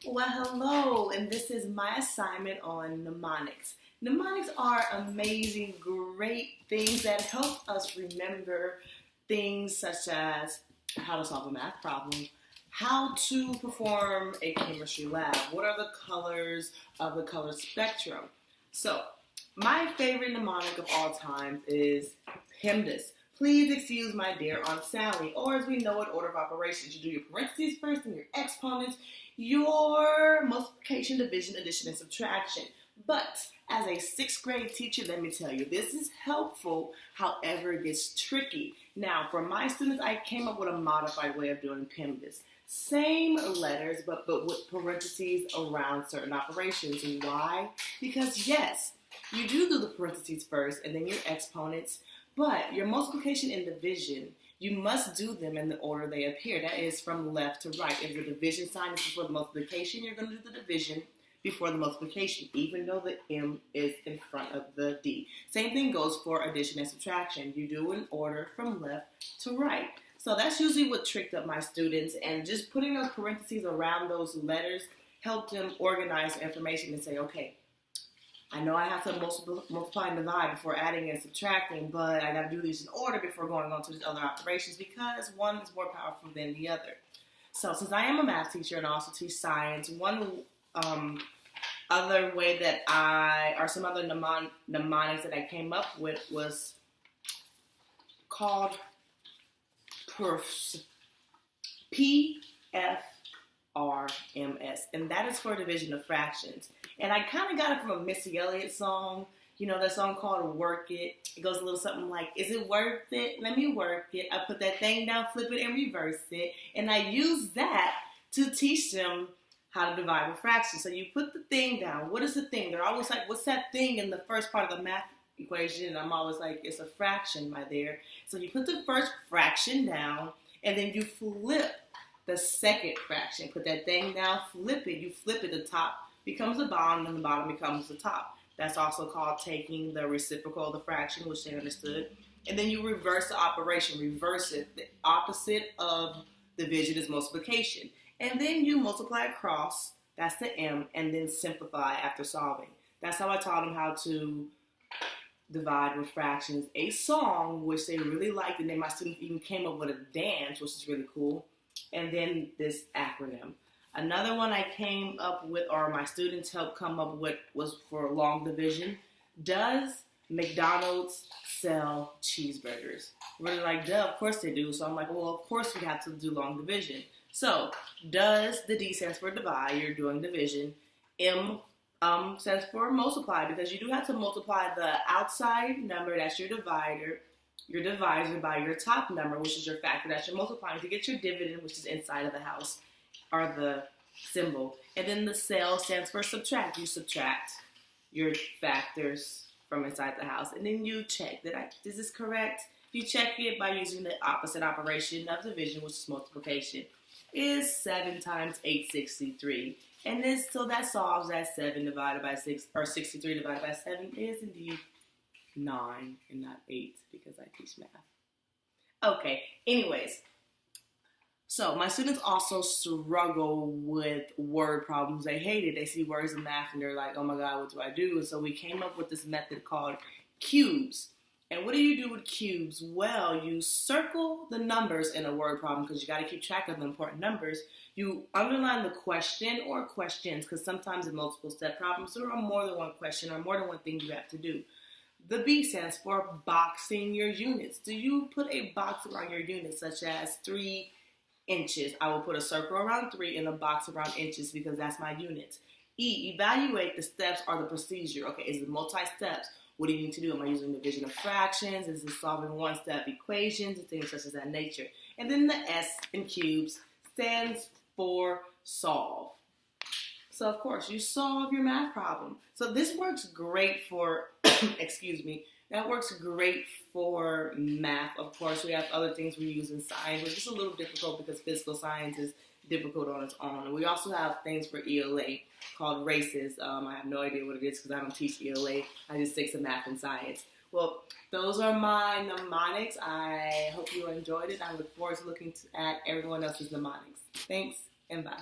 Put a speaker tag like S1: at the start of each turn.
S1: Well, hello, and this is my assignment on mnemonics. Mnemonics are amazing, great things that help us remember things such as how to solve a math problem, how to perform a chemistry lab, what are the colors of the color spectrum. So, my favorite mnemonic of all time is PEMDAS. Please excuse my dear Aunt Sally, or as we know it, order of operations. You do your parentheses first and your exponents, your multiplication, division, addition, and subtraction. But as a sixth grade teacher, let me tell you, this is helpful, however it gets tricky. Now, for my students, I came up with a modified way of doing PEMDAS. Same letters, but with parentheses around certain operations. And why? Because yes, you do the parentheses first and then your exponents, but your multiplication and division, you must do them in the order they appear. That is from left to right. If the division sign is before the multiplication, you're going to do the division before the multiplication, even though the M is in front of the D. Same thing goes for addition and subtraction. You do in order from left to right. So that's usually what tricked up my students, and just putting those parentheses around those letters helped them organize information and say, okay, I know I have to multiply and divide before adding and subtracting, but I got to do these in order before going on to these other operations because one is more powerful than the other. So since I am a math teacher and also teach science, one other way that some other mnemonics that I came up with was called PERFS. PFRMS, and that is for division of fractions. And I kind of got it from a Missy Elliott song. You know, that song called Work It. It goes a little something like, is it worth it? Let me work it. I put that thing down, flip it, and reverse it. And I use that to teach them how to divide with fractions. So you put the thing down. What is the thing? They're always like, what's that thing in the first part of the math equation? And I'm always like, it's a fraction right there. So you put the first fraction down, and then you flip the second fraction. Put that thing down, flip it. You flip it, the top becomes the bottom, and the bottom becomes the top. That's also called taking the reciprocal of the fraction, which they understood. And then you reverse the operation, reverse it. The opposite of division is multiplication. And then you multiply across, that's the M, and then simplify after solving. That's how I taught them how to divide with fractions. A song, which they really liked, and then my students even came up with a dance, which is really cool. And then this acronym. Another one I came up with, or my students helped come up with, was for long division. Does McDonald's sell cheeseburgers? We're like, duh, of course they do. So I'm like, well, of course we have to do long division. So, does, the D stands for divide, you're doing division. M stands for multiply, because you do have to multiply the outside number, that's your divisor by your top number, which is your factor that you're multiplying to get your dividend, which is inside of the house, or the symbol. And then the cell stands for subtract. You subtract your factors from inside the house. And then you check, is this correct? You check it by using the opposite operation of division, which is multiplication. Is 7 times 863. And this, so that solves that 7 divided by 6, or 63 divided by 7 is indeed 9 and not 8, because I teach math. Okay, anyways. So my students also struggle with word problems. They hate it. They see words in math and they're like, oh my God, what do I do? And so we came up with this method called cubes. And what do you do with cubes? Well, you circle the numbers in a word problem because you got to keep track of the important numbers. You underline the question or questions, because sometimes in multiple step problems there are more than one question or more than one thing you have to do. The B stands for boxing your units. Do you put a box around your units, such as 3 inches? I will put a circle around 3 and a box around inches because that's my units. E, evaluate the steps or the procedure. Okay, is it multi-steps? What do you need to do? Am I using division of fractions? Is it solving one-step equations and things such as that nature? And then the S in cubes stands for solve. So, of course, you solve your math problem. So this works great for, that works great for math. Of course, we have other things we use in science, which is a little difficult because physical science is difficult on its own. And we also have things for ELA called races. I have no idea what it is because I don't teach ELA. I just stick to math and science. Well, those are my mnemonics. I hope you enjoyed it. I look forward to looking at everyone else's mnemonics. Thanks and bye.